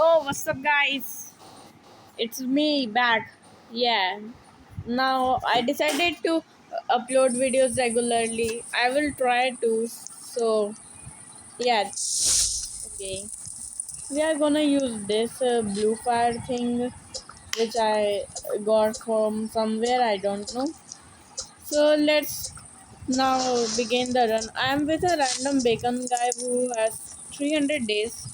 Oh, what's up, guys? It's me back. Yeah. Now I decided to upload videos regularly. I will try to. So, yeah. Okay. We are gonna use this blue fire thing which I got from somewhere. I don't know. So, let's now begin the run. I am with a random bacon guy who has 300 days.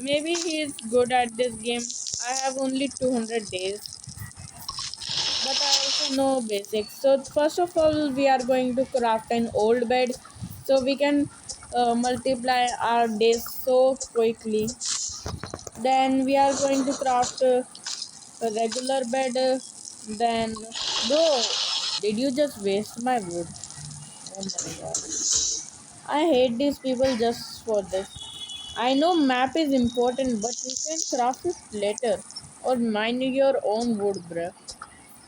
Maybe he is good at this game. I have only 200 days, but I also know basics. So first of all, we are going to craft an old bed, so we can multiply our days so quickly. Then we are going to craft a regular bed. Then, bro, did you just waste my wood? Oh my god! I hate these people just for this. I know map is important, but you can craft it later or mine your own wood, bruh.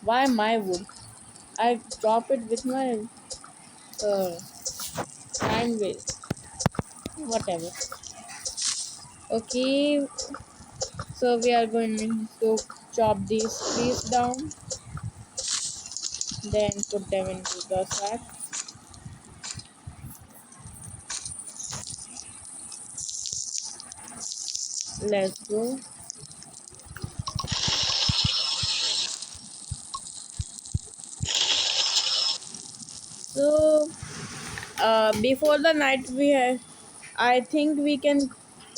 Why my wood? I chop it with my uh, time waste. Whatever. Okay, so we are going to chop these trees down, then put them into the sack. Let's go. So, before the night we have, I think we can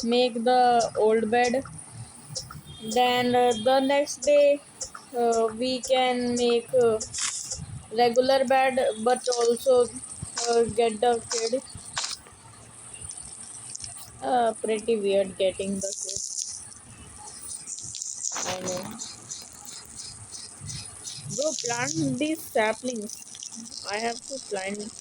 make the old bed. Then the next day we can make regular bed, but also get the kid. Pretty weird getting the kid. I know. Bro, plant these saplings. I have to plant them.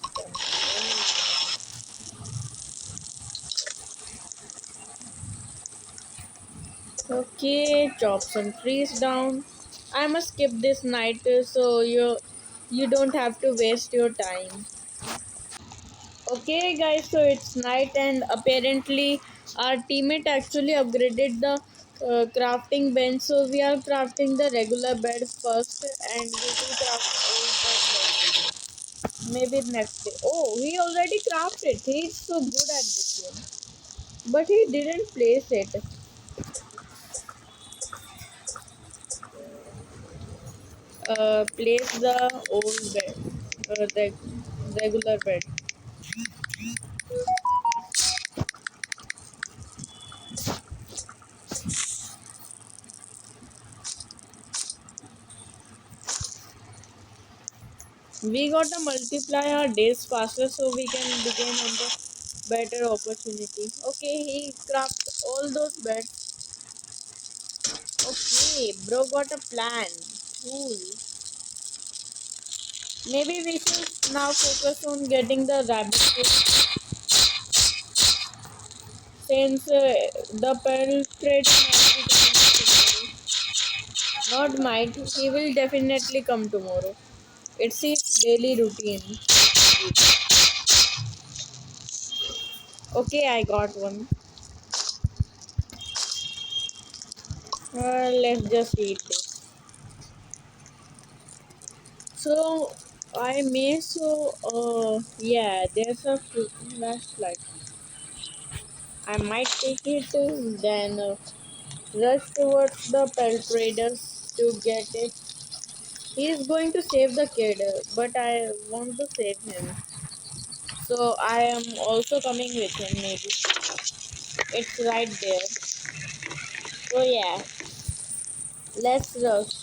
Okay, chop some trees down. I must skip this night so you don't have to waste your time. Okay, guys, so it's night, and apparently, our teammate actually upgraded the crafting bench. So, we are crafting the regular bed first, and we will craft old bed maybe next day. Oh, he already crafted. He's so good at this game, but he didn't place it. Place the old bed, the regular bed. We got to multiply our days faster so we can begin on the better opportunity. Okay, he craft all those beds. Okay, bro got a plan. Cool. Maybe we should now focus on getting the rabbit food since the perpetrator might be coming tomorrow. Not might, he will definitely come tomorrow. It's his daily routine. Okay, I got one. Let's just eat this. So I may yeah, there's a flashlight. I might take it then rush towards the pelt traders to get it. He is going to save the kid, but I want to save him. So I am also coming with him. Maybe it's right there. So yeah, let's rush.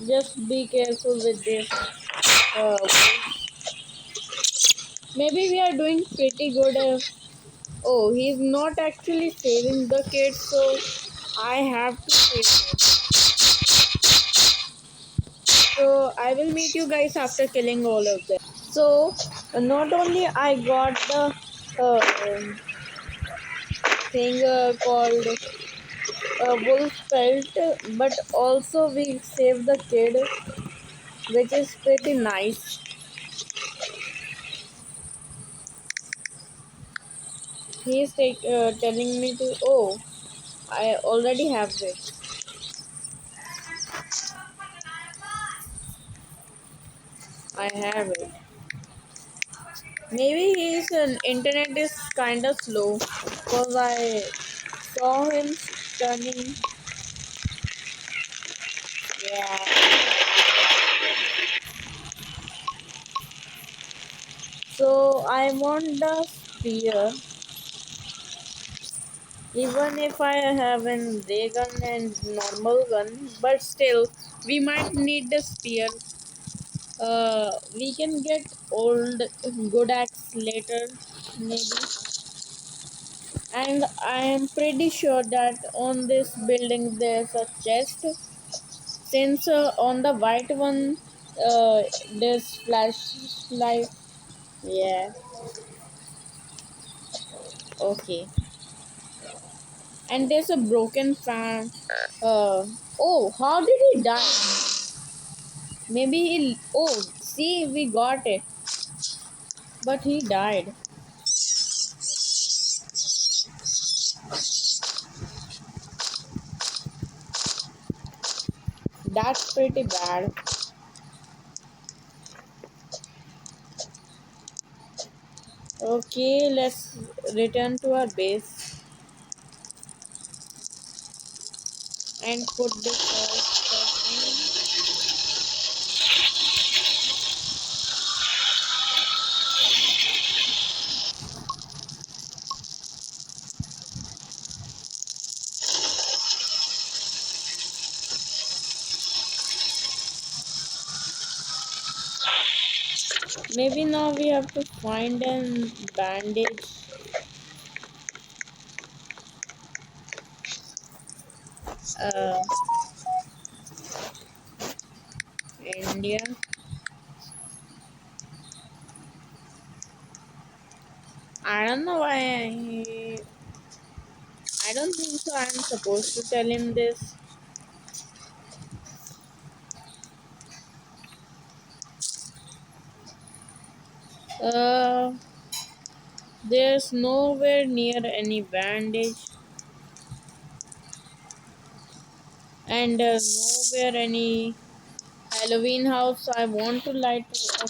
Just be careful with this. Uh, Maybe we are doing pretty good. Oh, he's not actually saving the kid, so I have to save him. So I will meet you guys after killing all of them. So not only I got the thing called wolf pelt, but also we saved the kid, which is pretty nice. telling me to. Oh, I already have it. I have it. Maybe his internet is kind of slow because I saw him turning. Yeah. So I want the spear, even if I have an ray gun and normal gun, but still we might need the spear. We can get old good axe later, maybe. And I am pretty sure that on this building there's a chest. Since on the white one, there's flashlight. Yeah. Okay. And there's a broken fan. Oh, how did he die? Maybe he. Oh, see, we got it. But he died. That's pretty bad. Okay, let's return to our base and put this all stuff in. Maybe now we have to find an bandage. Uh, India. I don't know why. I don't think so. I'm supposed to tell him this. Uh, there's nowhere near any bandage, and nowhere any Halloween house. I want to light up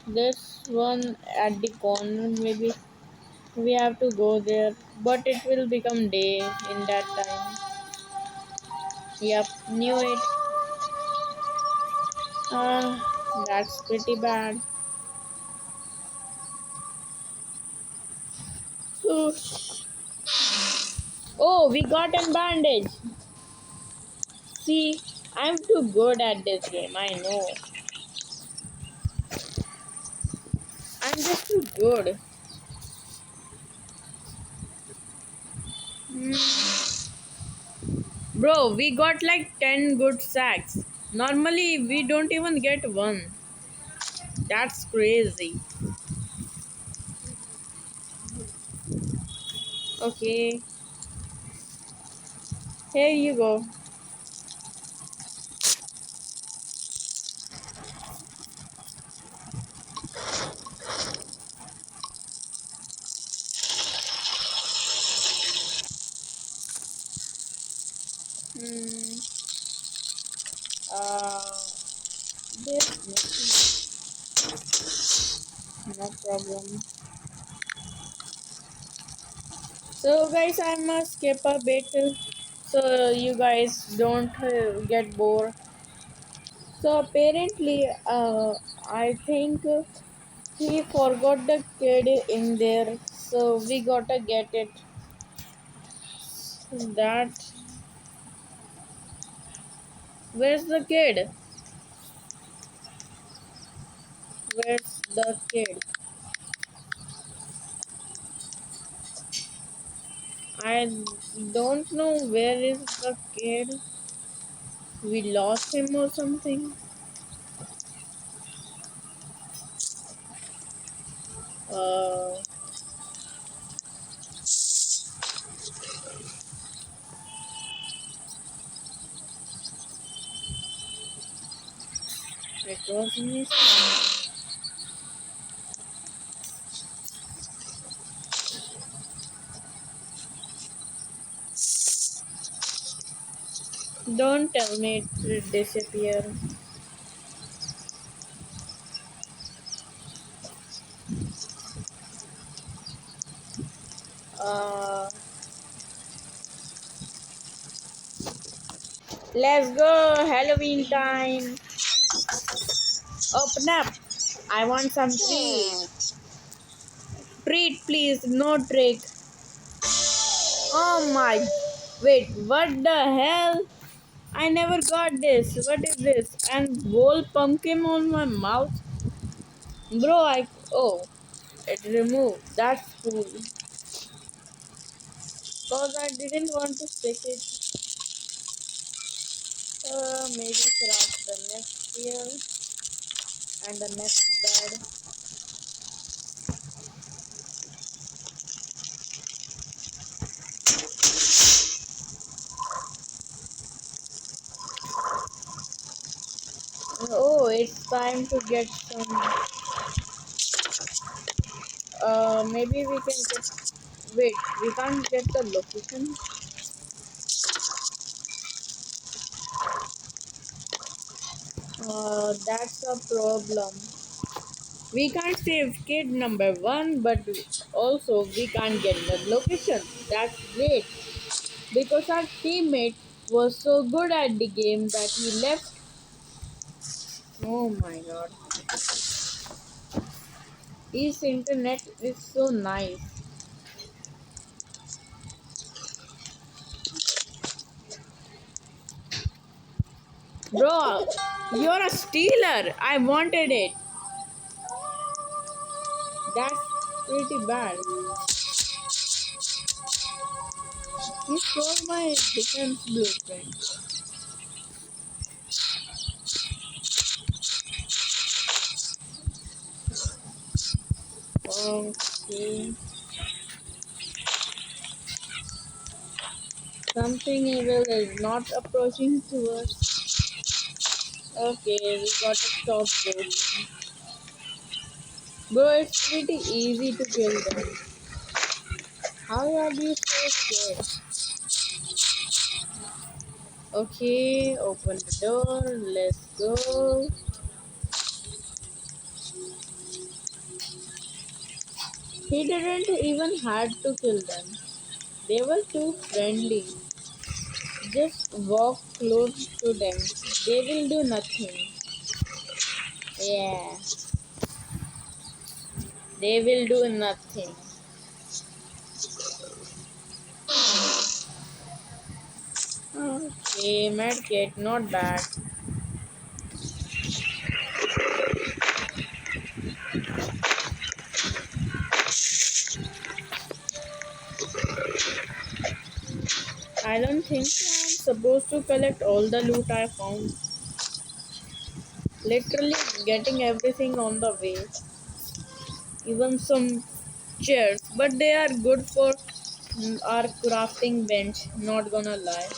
this one at the corner. Maybe we have to go there, but it will become day in that time. Yep, knew it. That's pretty bad. Oh, we got a bandage. See, I'm too good at this game. I know. I'm just too good. Bro, we got like 10 good sacks. Normally, we don't even get one. That's crazy. Okay, here you go. Hmm. Uh, there's nothing. No problem. So, guys, I must skip a bit so you guys don't get bored. So, apparently, I think he forgot the kid in there, so we gotta get it. That where's the kid? Where's the kid? I don't know where is the kid. We lost him or something. Uh, it was missing. Don't tell me it will disappear. Uh, let's go, Halloween time. Open up. I want some treat. Treat, please, no trick. Oh my. Wait, what the hell? I never got this. What is this? And whole pumpkin on my mouth? Bro, Oh, it removed. That's cool. Cause I didn't want to stick it. Maybe craft the next year and the next bed. Oh, it's time to get some. Maybe we can get. Wait, we can't get the location. That's a problem. We can't save kid number one, but also we can't get the location. That's great because our teammate was so good at the game that he left. Oh my god, his internet is so nice, bro. You're a stealer. I wanted it. That's pretty bad. He stole my defense blueprint. Okay, something evil is not approaching to us. Okay, we gotta stop joking. Bro, it's pretty easy to kill them. How are you so scared? Okay, open the door. Let's go. He didn't even had to kill them. They were too friendly. Just walk close to them. They will do nothing. Yeah, they will do nothing. Okay, medkit, not bad. I don't think so. I'm supposed to collect all the loot I found. Literally getting everything on the way. Even some chairs, but they are good for our crafting bench. Not gonna lie.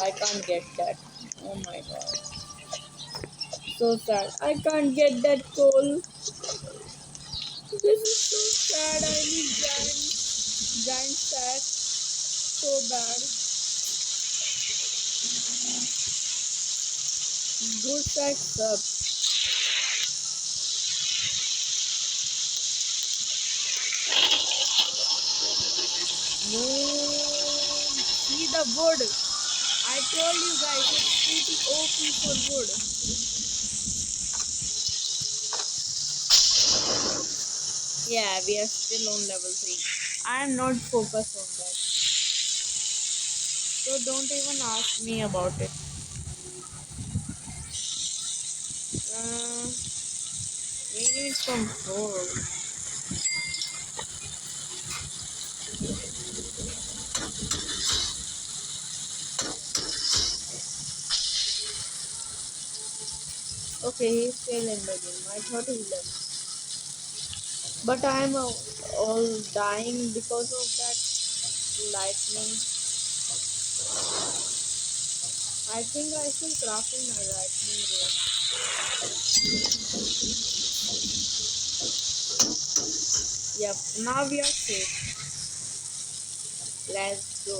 I can't get that. Oh my god, so sad. I can't get that coal. This is so sad. I need giant sack so bad. Good sack sucks. No, see the wood. I told you guys it's pretty OP for wood. Yeah, we are still on level 3. I am not focused on that. So don't even ask me about it. Uh, we need some gold. Okay, he's still in the game. I thought he left. But I'm all dying because of that lightning. I think I should craft in a lightning ray. Yep, now we are safe. Let's go.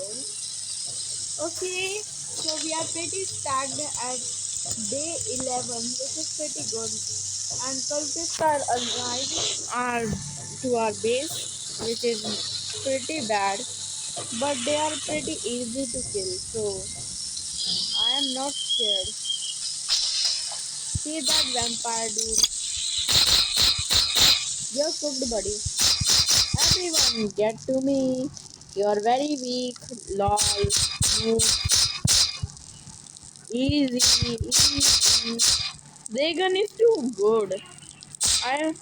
Okay. So we are pretty stacked at day 11, which is pretty good. And cultists are arriving to our base, which is pretty bad, but they are pretty easy to kill. So I am not scared. See that vampire dude? You're cooked, buddy. Everyone, get to me. You're very weak. Lol. Move. Easy, easy. Dragon is too good. I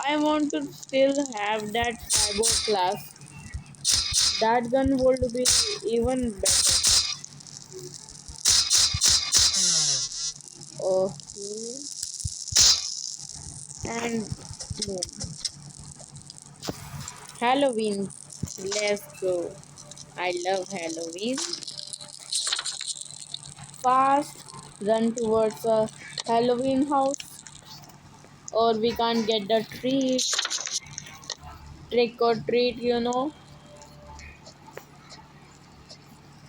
I want to still have that cyber class. That gun would be even better. Okay. And boom. Halloween. Let's go. I love Halloween. Fast. Run towards a Halloween house. Or we can't get the treat. Trick or treat, you know.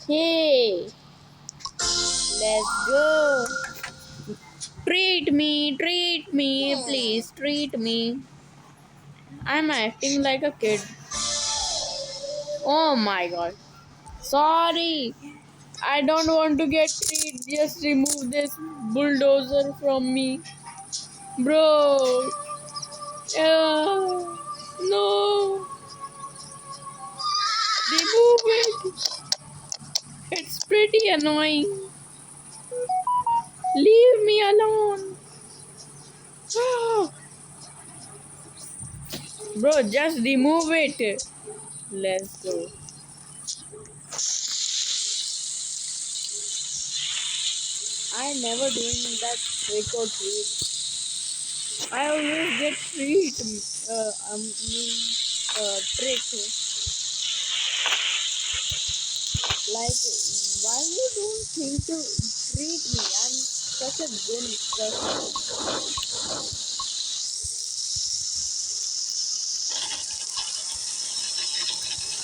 Hey. Let's go. Treat me, please treat me. I'm acting like a kid. Oh my god. Sorry. I don't want to get treat. Just remove this bulldozer from me. Bro. No. Remove it. It's pretty annoying. Leave me alone. Bro, just remove it. Let's go. I never doing that trick or treat. I always get treat. Trick. Like, why you don't think to treat me? I'm such a good person.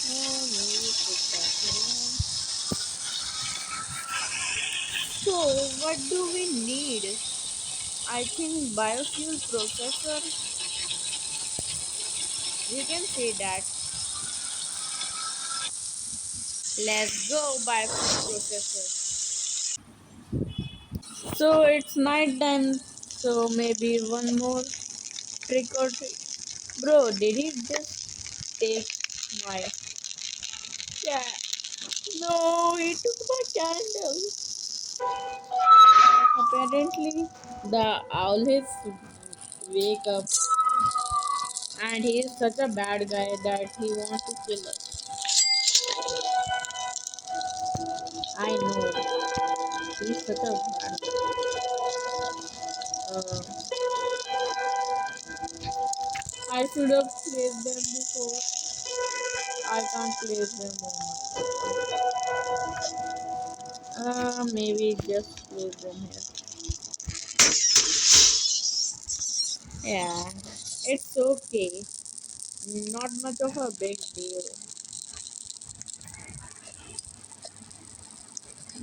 Oh, maybe put that here. So, what do we need? I think biofuel processor. We can say that. Let's go biofuel processor. So it's night time. So maybe one more trick or treat. Bro, did he just take my cat? No, he took my candle. Apparently, the owl is wake up and he is such a bad guy that he wants to kill us. I know. He's such a bad guy. I should have placed them before. I can't place them. Oh my. Maybe just place them here. Yeah, it's okay. Not much of a big deal.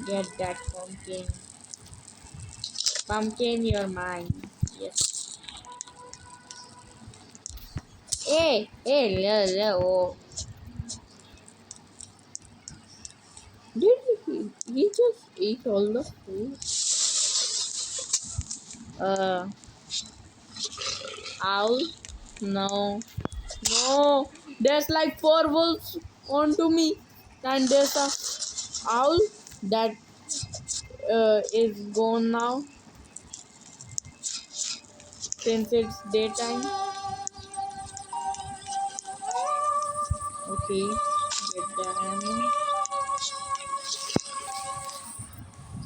Get that pumpkin. Pumpkin, you're mine. Yes. Oh. Did he just eat all the food? Uh, Owl? No. No. There's like four wolves onto me. And there's a owl that is gone now since it's daytime. Okay. Get them.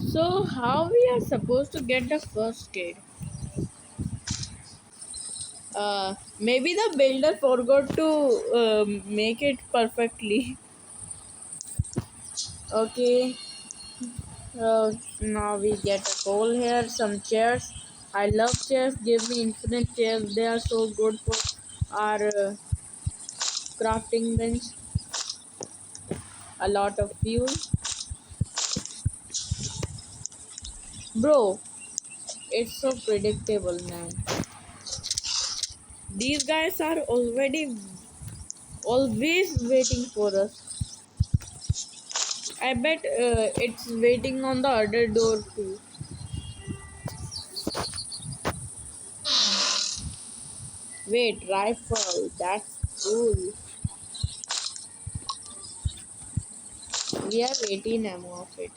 So how we are supposed to get the first aid? Maybe the builder forgot to make it perfectly. Okay, now we get a coal here, some chairs. I love chairs. Give me infinite chairs. They are so good for our crafting bench. A lot of fuel. Bro, it's so predictable, man. These guys are already always waiting for us. I bet it's waiting on the other door too. Wait, rifle. That's cool. We have 18 ammo of it.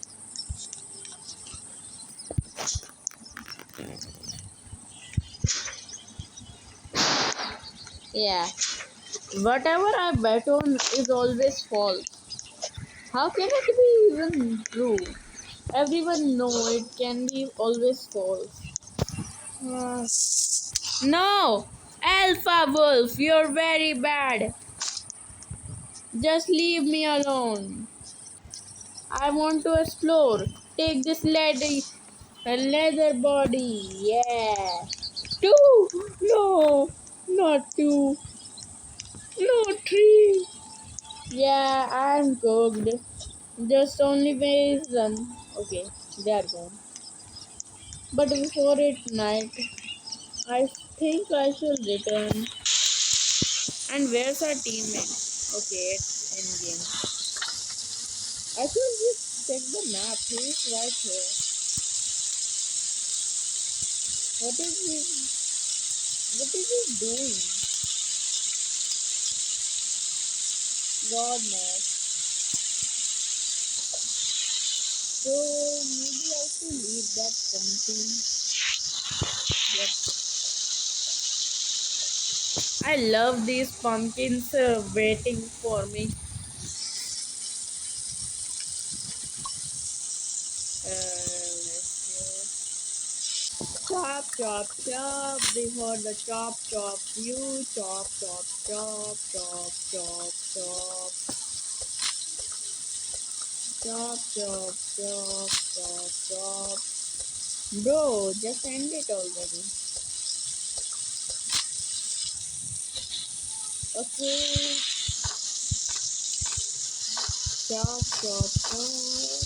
Yeah. Whatever I bet on is always false. How can it be even true? Everyone know it can be always false. Uh, no! Alpha Wolf, you're very bad. Just leave me alone. I want to explore. Take this leather body. Yeah. Two! No! Not two. No, three. Yeah, I'm cooked. Just only reason. Okay, they are gone. But before it night, I think I should return. And where's our teammate? Okay, it's in game. I should just check the map. He's right here. What is he? What is he doing? God knows. So maybe I should leave that something. Yep. I love these pumpkins waiting for me. Let's see. Chop, chop, chop. Before the chop, chop, you chop, chop, chop, chop, chop, chop, chop, chop, chop, chop, chop. Bro, just end it already. Okay, chop, chop, chop.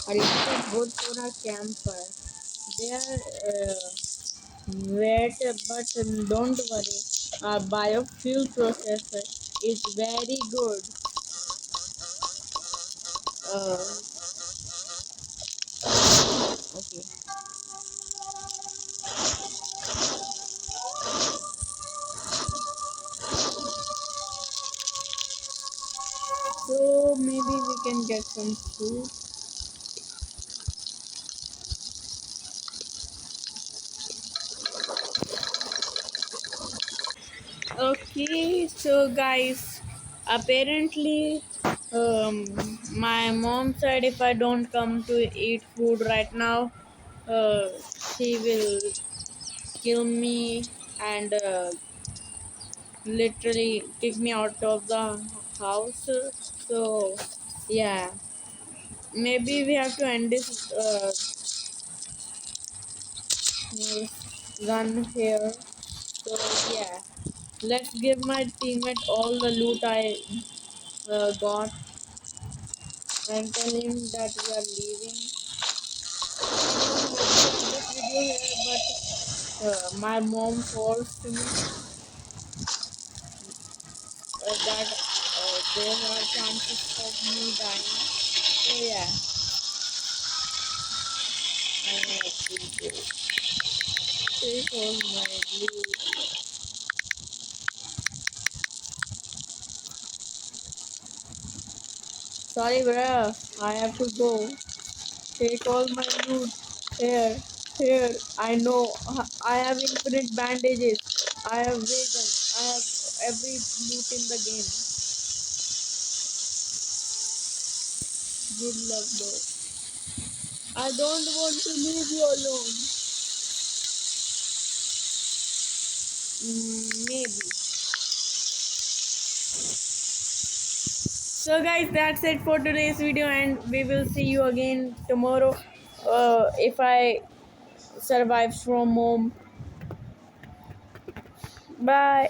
Are you good for a campfire? They are wet, but don't worry. Our biofuel processor is very good. Okay. So maybe we can get some food. Okay, so guys, apparently, my mom said if I don't come to eat food right now, uh, she will kill me and literally kick me out of the house. So, yeah, maybe we have to end this run here. So, yeah, let's give my teammate all the loot I got and tell him that we are leaving. I don't want to end this video here, but my mom forced me that there are chances of me dying. So yeah, I have to go. Take all my loot. Sorry, bruh. I have to go. Take all my loot. Here, here. I know. I have infinite bandages. I have vegan. I have every loot in the game. Good luck, though. I don't want to leave you alone. Maybe. So guys, that's it for today's video, and we will see you again tomorrow. If I survive from home. Bye.